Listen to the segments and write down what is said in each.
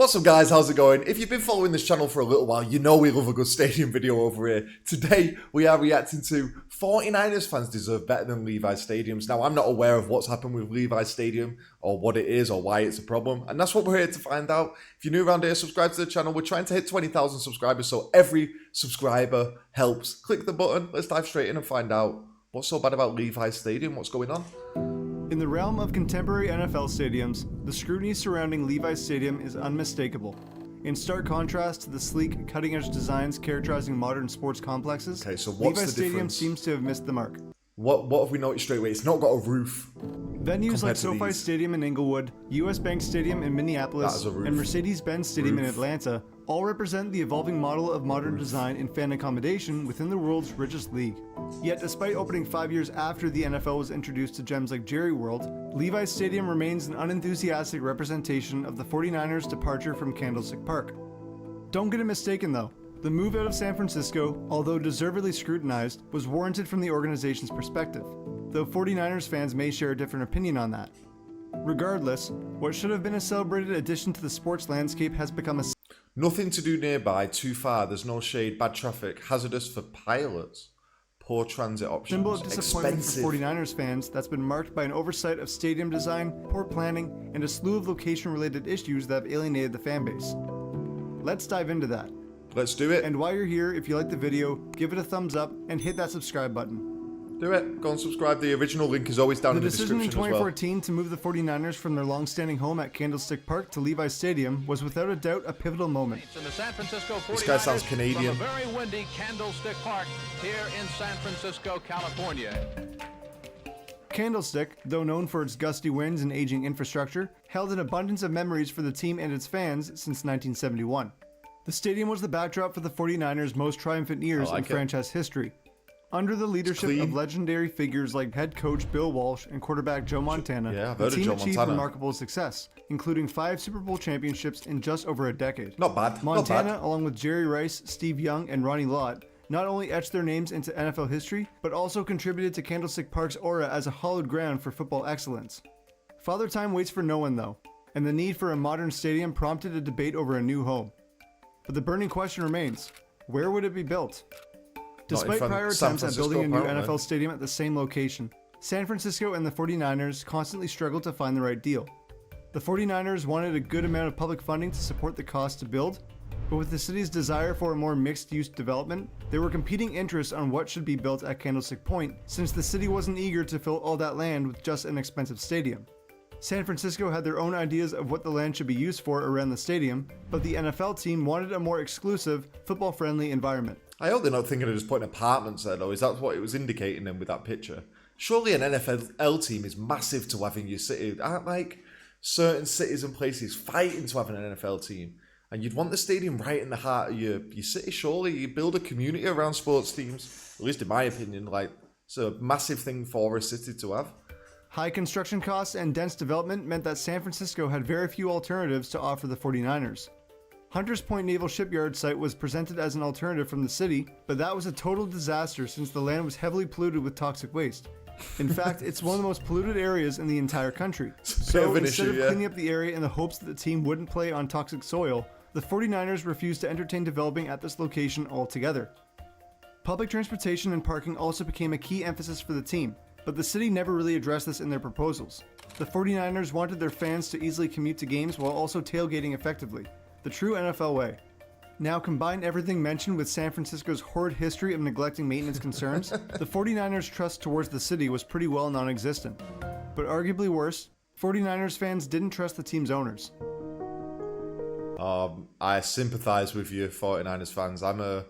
What's up guys, how's it going? If you've been following this channel for a little while, you know we love a good stadium video over here. Today, we are reacting to 49ers fans deserve better than Levi Stadiums. Now, I'm not aware of what's happened with Levi Stadium, or what it is, or why it's a problem, and that's what we're here to find out. If you're new around here, subscribe to the channel. We're trying to hit 20,000 subscribers, so every subscriber helps. Click the button, let's dive straight in and find out what's so bad about Levi Stadium, what's going on. In the realm of contemporary NFL stadiums, the scrutiny surrounding Levi Stadium is unmistakable. In stark contrast to the sleek, cutting-edge designs characterizing modern sports complexes, Okay, so what's Levi the Stadium difference? seems to have missed the mark. What have we noticed straight away? It's not got a roof. Venues like SoFi Stadium in Inglewood, US Bank Stadium in Minneapolis, and Mercedes-Benz Stadium in Atlanta all represent the evolving model of modern design and fan accommodation within the world's richest league. Yet despite opening 5 years after the NFL was introduced to gems like Jerry World, Levi Stadium remains an unenthusiastic representation of the 49ers' departure from Candlestick Park. Don't get it mistaken though. The move out of San Francisco, although deservedly scrutinized, was warranted from the organization's perspective, though 49ers fans may share a different opinion on that. Regardless, what should have been a celebrated addition to the sports landscape has become a Nothing to do nearby, too far, there's no shade, bad traffic, hazardous for pilots, poor transit options, symbol of disappointment expensive. for 49ers fans that's been marked by an oversight of stadium design, poor planning, and a slew of location-related issues that have alienated the fanbase. Let's dive into that. Let's do it. And while you're here, if you like the video, give it a thumbs up and hit that subscribe button. Do it. Go and subscribe. The original link is always down in the description The decision in as well. 2014 to move the 49ers from their long-standing home at Candlestick Park to Levi Stadium was without a doubt a pivotal moment. This guy sounds Canadian. From a very windy Candlestick Park here in San Francisco, California. Candlestick, though known for its gusty winds and aging infrastructure, held an abundance of memories for the team and its fans since 1971. The stadium was the backdrop for the 49ers' most triumphant years in franchise history. Under the leadership of legendary figures like head coach Bill Walsh and quarterback Joe Montana, the team achieved remarkable success, including 5 Super Bowl championships in just over a decade. Not bad. Montana, not bad. along with Jerry Rice, Steve Young, and Ronnie Lott, not only etched their names into NFL history, but also contributed to Candlestick Park's aura as a hallowed ground for football excellence. Father Time waits for no one though, and the need for a modern stadium prompted a debate over a new home. But the burning question remains, where would it be built? Despite prior attempts at building a new NFL stadium at the same location, San Francisco and the 49ers constantly struggled to find the right deal. The 49ers wanted a good amount of public funding to support the cost to build, but with the city's desire for a more mixed-use development, there were competing interests on what should be built at Candlestick Point, since the city wasn't eager to fill all that land with just an expensive stadium. San Francisco had their own ideas of what the land should be used for around the stadium, but the NFL team wanted a more exclusive, football-friendly environment. I hope they're not thinking of just putting apartments there though. Is that what it was indicating them with that picture? Surely an NFL team is massive to have in your city. Aren't like certain cities and places fighting to have an NFL team? And you'd want the stadium right in the heart of your city, surely. You build a community around sports teams, at least in my opinion. Like, it's a massive thing for a city to have. High construction costs and dense development meant that San Francisco had very few alternatives to offer the 49ers. Hunters Point Naval Shipyard site was presented as an alternative from the city, but that was a total disaster since the land was heavily polluted with toxic waste. In fact, it's one of the most polluted areas in the entire country. So instead of cleaning up the area in the hopes that the team wouldn't play on toxic soil, the 49ers refused to entertain developing at this location altogether. Public transportation and parking also became a key emphasis for the team, but the city never really addressed this in their proposals. The 49ers wanted their fans to easily commute to games while also tailgating effectively, the true NFL way. Now combine everything mentioned with San Francisco's horrid history of neglecting maintenance concerns, the 49ers' trust towards the city was pretty well non-existent. But arguably worse, 49ers fans didn't trust the team's owners. I sympathise with you 49ers fans. I'm a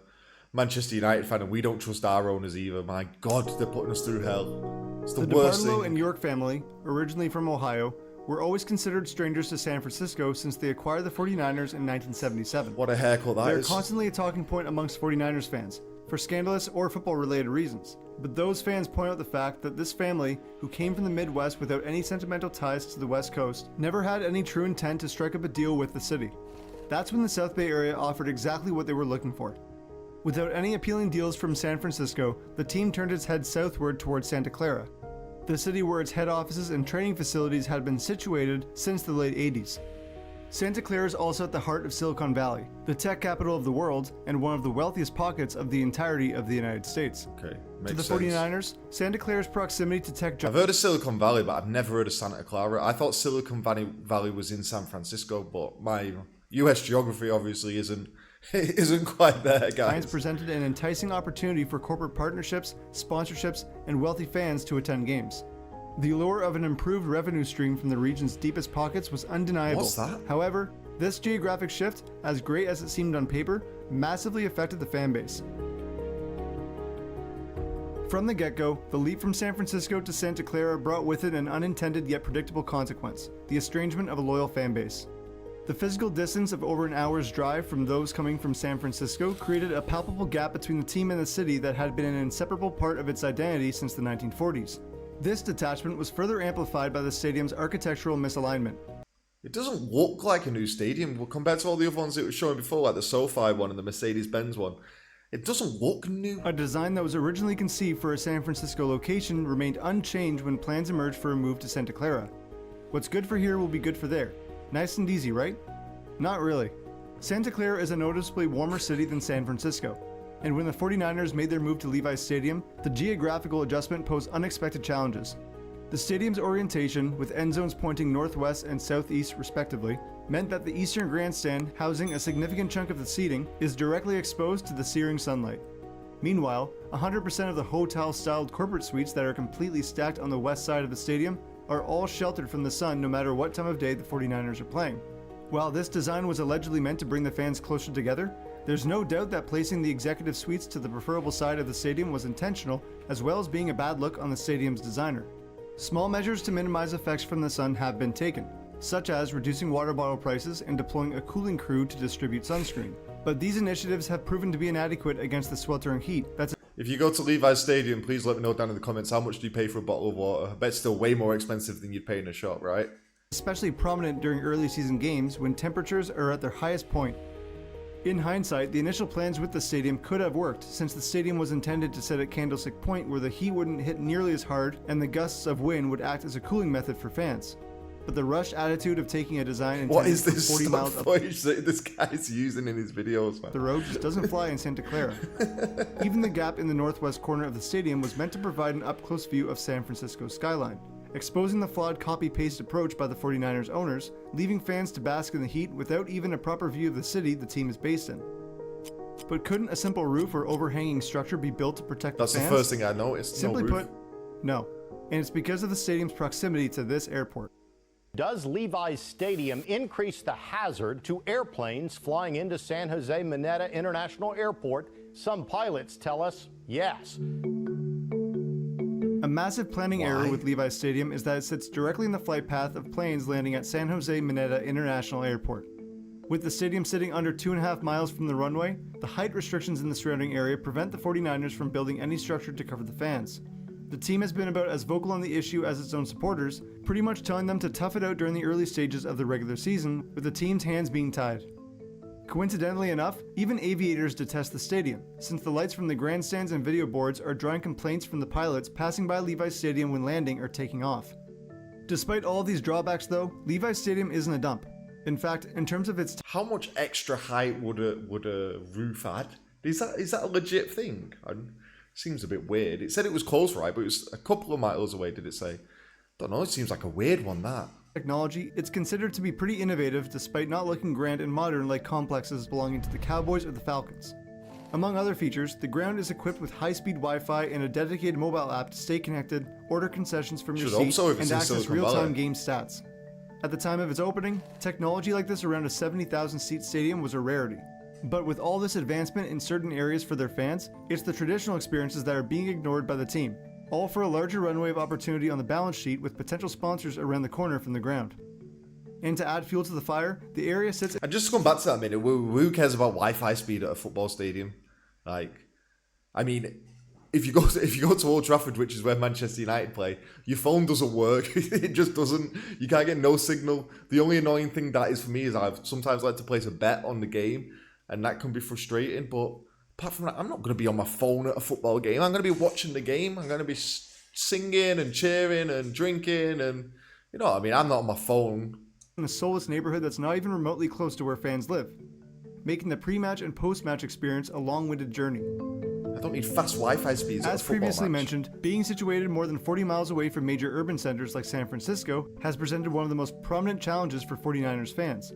Manchester United fan and we don't trust our owners either. My God, they're putting us through hell. It's the worst thing. The DeBartolo and York family, originally from Ohio, were always considered strangers to San Francisco since they acquired the 49ers in 1977. What a haircut that is. They're constantly a talking point amongst 49ers fans, for scandalous or football-related reasons. But those fans point out the fact that this family, who came from the Midwest without any sentimental ties to the West Coast, never had any true intent to strike up a deal with the city. That's when the South Bay area offered exactly what they were looking for. Without any appealing deals from San Francisco, the team turned its head southward towards Santa Clara, the city where its head offices and training facilities had been situated since the late 80s. Santa Clara is also at the heart of Silicon Valley, the tech capital of the world and one of the wealthiest pockets of the entirety of the United States. Okay, To the makes sense. 49ers, Santa Clara's proximity to tech I've heard of Silicon Valley, but I've never heard of Santa Clara. I thought Silicon Valley was in San Francisco, but my US geography obviously isn't quite there, giants guys. presented an enticing opportunity for corporate partnerships, sponsorships, and wealthy fans to attend games. The allure of an improved revenue stream from the region's deepest pockets was undeniable. What's that? However, this geographic shift, as great as it seemed on paper, massively affected the fan base. From the get-go, the leap from San Francisco to Santa Clara brought with it an unintended yet predictable consequence: the estrangement of a loyal fan base. The physical distance of over an hour's drive from those coming from San Francisco created a palpable gap between the team and the city that had been an inseparable part of its identity since the 1940s. This detachment was further amplified by the stadium's architectural misalignment. It doesn't look like a new stadium compared to all the other ones it was showing before, like the SoFi one and the Mercedes-Benz one. It doesn't look new. A design that was originally conceived for a San Francisco location remained unchanged when plans emerged for a move to Santa Clara. What's good for here will be good for there. Nice and easy, right? Not really. Santa Clara is a noticeably warmer city than San Francisco, and when the 49ers made their move to Levi Stadium, the geographical adjustment posed unexpected challenges. The stadium's orientation, with end zones pointing northwest and southeast respectively, meant that the eastern grandstand, housing a significant chunk of the seating, is directly exposed to the searing sunlight. Meanwhile, 100% of the hotel-styled corporate suites that are completely stacked on the west side of the stadium are all sheltered from the sun no matter what time of day the 49ers are playing. While this design was allegedly meant to bring the fans closer together, there's no doubt that placing the executive suites to the preferable side of the stadium was intentional, as well as being a bad look on the stadium's designer. Small measures to minimize effects from the sun have been taken, such as reducing water bottle prices and deploying a cooling crew to distribute sunscreen. But these initiatives have proven to be inadequate against the sweltering heat that's If you go to Levi Stadium, please let me know down in the comments how much do you pay for a bottle of water. I bet it's still way more expensive than you'd pay in a shop, right? especially prominent during early season games when temperatures are at their highest point. In hindsight, the initial plans with the stadium could have worked, since the stadium was intended to sit at Candlestick Point where the heat wouldn't hit nearly as hard and the gusts of wind would act as a cooling method for fans. But the rushed attitude of taking a design What intended is this for 40 stock miles up footage that this guy's using in his videos, man? the road just doesn't fly in Santa Clara. Even the gap in the northwest corner of the stadium was meant to provide an up-close view of San Francisco's skyline, exposing the flawed copy-paste approach by the 49ers owners, leaving fans to bask in the heat without even a proper view of the city the team is based in. But couldn't a simple roof or overhanging structure be built to protect That's the the fans? first thing I noticed. Simply no roof. put, no. And it's because of the stadium's proximity to this airport. Does Levi Stadium increase the hazard to airplanes flying into San Jose Mineta International Airport? Some pilots tell us yes. A massive planning error with Levi Stadium is that it sits directly in the flight path of planes landing at San Jose Mineta International Airport. With the stadium sitting under 2.5 miles from the runway, the height restrictions in the surrounding area prevent the 49ers from building any structure to cover the fans. The team has been about as vocal on the issue as its own supporters, pretty much telling them to tough it out during the early stages of the regular season, with the team's hands being tied. Coincidentally enough, even aviators detest the stadium, since the lights from the grandstands and video boards are drawing complaints from the pilots passing by Levi Stadium when landing or taking off. Despite all these drawbacks though, Levi Stadium isn't a dump. In fact, in terms of its How much extra height would a roof add? Is that a legit thing? Seems a bit weird. It said it was close, right? But it was a couple of miles away, did it say? Don't know, it seems like a weird one, that. technology, it's considered to be pretty innovative despite not looking grand and modern like complexes belonging to the Cowboys or the Falcons. Among other features, the ground is equipped with high-speed Wi-Fi and a dedicated mobile app to stay connected, order concessions from your Should hope seat, so if it's and in access Silicon real-time Valley. game stats. At the time of its opening, technology like this around a 70,000-seat stadium was a rarity. But with all this advancement in certain areas for their fans, it's the traditional experiences that are being ignored by the team, all for a larger runway of opportunity on the balance sheet with potential sponsors around the corner from the ground. And to add fuel to the fire, the area sits And just going back to that a minute, who cares about Wi-Fi speed at a football stadium? Like, I mean, if you go to Old Trafford, which is where Manchester United play, your phone doesn't work. It just doesn't. You can't get no signal. The only annoying thing that is for me is I've sometimes like to place a bet on the game, and that can be frustrating. But apart from that, I'm not going to be on my phone at a football game. I'm going to be watching the game. I'm going to be singing and cheering and drinking, and you know what I mean. I'm not on my phone. in a soulless neighborhood that's not even remotely close to where fans live, making the pre-match and post-match experience a long-winded journey. I don't need fast Wi-Fi speeds at a As football previously match. mentioned, being situated more than 40 miles away from major urban centers like San Francisco has presented one of the most prominent challenges for 49ers fans.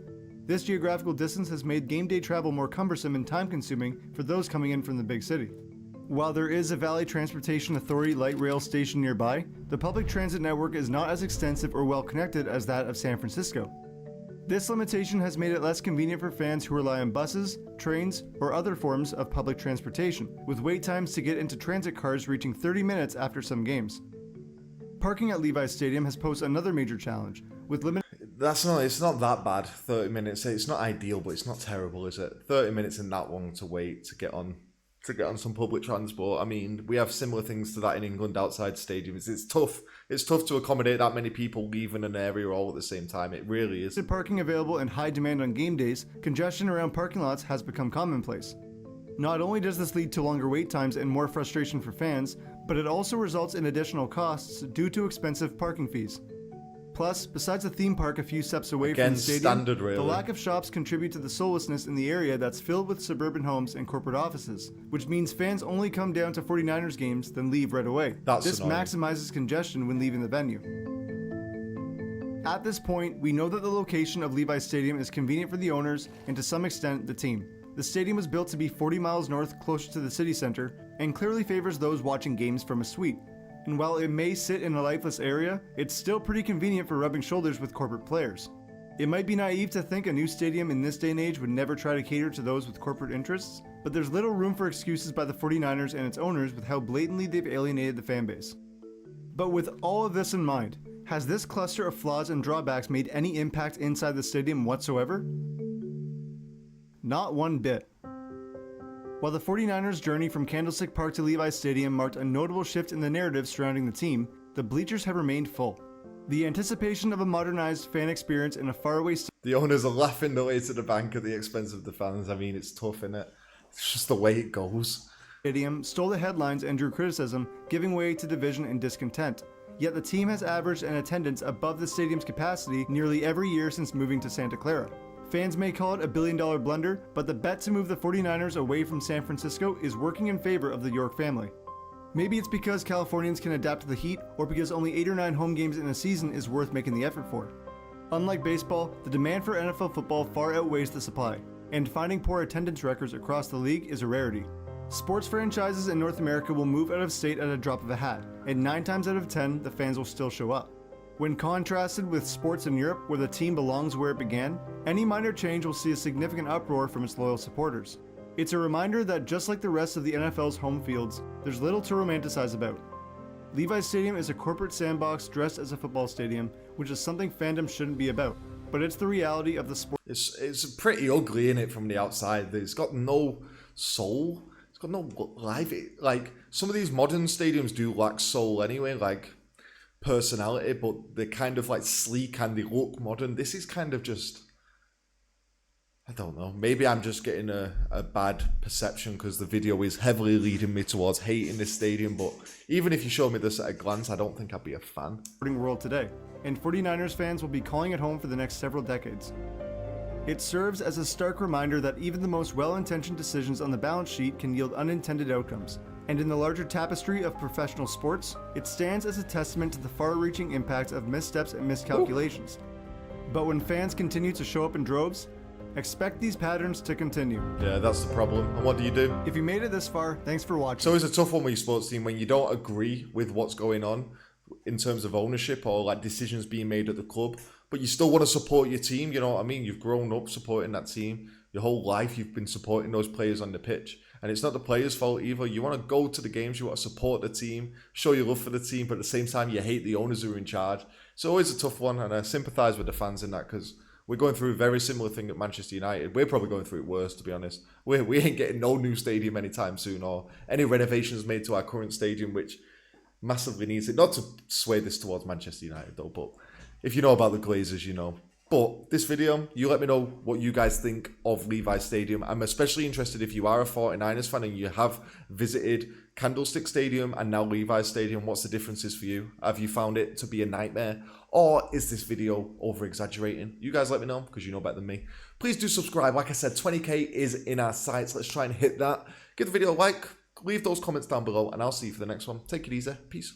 This geographical distance has made game day travel more cumbersome and time-consuming for those coming in from the big city. While there is a Valley Transportation Authority light rail station nearby, the public transit network is not as extensive or well connected as that of San Francisco. This limitation has made it less convenient for fans who rely on buses, trains, or other forms of public transportation, with wait times to get into transit cars reaching 30 minutes after some games. Parking at Levi Stadium has posed another major challenge, with limited It's not that bad, 30 minutes. It's not ideal, but it's not terrible, is it? 30 minutes in that long to wait to get on some public transport. I mean, we have similar things to that in England outside stadiums. It's tough. It's tough to accommodate that many people leaving an area all at the same time. It really is. With parking available and high demand on game days, congestion around parking lots has become commonplace. Not only does this lead to longer wait times and more frustration for fans, but it also results in additional costs due to expensive parking fees. Plus, besides the theme park a few steps away from the stadium, standard, really. the lack of shops contribute to the soullessness in the area that's filled with suburban homes and corporate offices, which means fans only come down to 49ers games, then leave right away. This annoying. maximizes congestion when leaving the venue. At this point, we know that the location of Levi Stadium is convenient for the owners and to some extent the team. The stadium was built to be 40 miles north, closer to the city center, and clearly favors those watching games from a suite. And while it may sit in a lifeless area, it's still pretty convenient for rubbing shoulders with corporate players. It might be naive to think a new stadium in this day and age would never try to cater to those with corporate interests, but there's little room for excuses by the 49ers and its owners with how blatantly they've alienated the fanbase. But with all of this in mind, has this cluster of flaws and drawbacks made any impact inside the stadium whatsoever? Not one bit. While the 49ers' journey from Candlestick Park to Levi Stadium marked a notable shift in the narrative surrounding the team, the bleachers have remained full. The anticipation of a modernized fan experience in a faraway The owners are laughing their way to the bank at the expense of the fans. I mean, it's tough, innit? It's just the way it goes. stadium stole the headlines and drew criticism, giving way to division and discontent. Yet the team has averaged an attendance above the stadium's capacity nearly every year since moving to Santa Clara. Fans may call it a billion-dollar blunder, but the bet to move the 49ers away from San Francisco is working in favor of the York family. Maybe it's because Californians can adapt to the heat, or because only 8 or 9 home games in a season is worth making the effort for. Unlike baseball, the demand for NFL football far outweighs the supply, and finding poor attendance records across the league is a rarity. Sports franchises in North America will move out of state at a drop of a hat, and 9 times out of 10, the fans will still show up. When contrasted with sports in Europe, where the team belongs where it began, any minor change will see a significant uproar from its loyal supporters. It's a reminder that just like the rest of the NFL's home fields, there's little to romanticize about. Levi Stadium is a corporate sandbox dressed as a football stadium, which is something fandom shouldn't be about, but it's the reality of the sport. It's pretty ugly, in it from the outside. It's got no soul. It's got no life. Like, some of these modern stadiums do lack soul anyway, like personality, but they're kind of like sleek and they look modern. This is kind of just, I don't know, maybe I'm just getting a bad perception because the video is heavily leading me towards hating this stadium, but even if you showed me this at a glance, I don't think I'd be a fan. World today, and 49ers fans will be calling it home for the next several decades. It serves as a stark reminder that even the most well-intentioned decisions on the balance sheet can yield unintended outcomes. And in the larger tapestry of professional sports, it stands as a testament to the far-reaching impact of missteps and miscalculations. But when fans continue to show up in droves, expect these patterns to continue. Yeah, that's the problem. And what do you do? If you made it this far, thanks for watching. So it's a tough one with your sports team when you don't agree with what's going on in terms of ownership or like decisions being made at the club, but you still want to support your team, you know what I mean? You've grown up supporting that team. Your whole life you've been supporting those players on the pitch. And it's not the players' fault either. You want to go to the games, you want to support the team, show your love for the team, but at the same time you hate the owners who are in charge. It's always a tough one, and I sympathise with the fans in that because we're going through a very similar thing at Manchester United. We're probably going through it worse, to be honest. We ain't getting no new stadium anytime soon or any renovations made to our current stadium, which massively needs it. Not to sway this towards Manchester United though, but if you know about the Glazers, you know. But this video, you let me know what you guys think of Levi Stadium. I'm especially interested if you are a 49ers fan and you have visited Candlestick Stadium and now Levi Stadium. What's the differences for you? Have you found it to be a nightmare? Or is this video over-exaggerating? You guys let me know, because you know better than me. Please do subscribe. Like I said, 20k is in our sights. Let's try and hit that. Give the video a like, leave those comments down below, and I'll see you for the next one. Take it easy. Peace.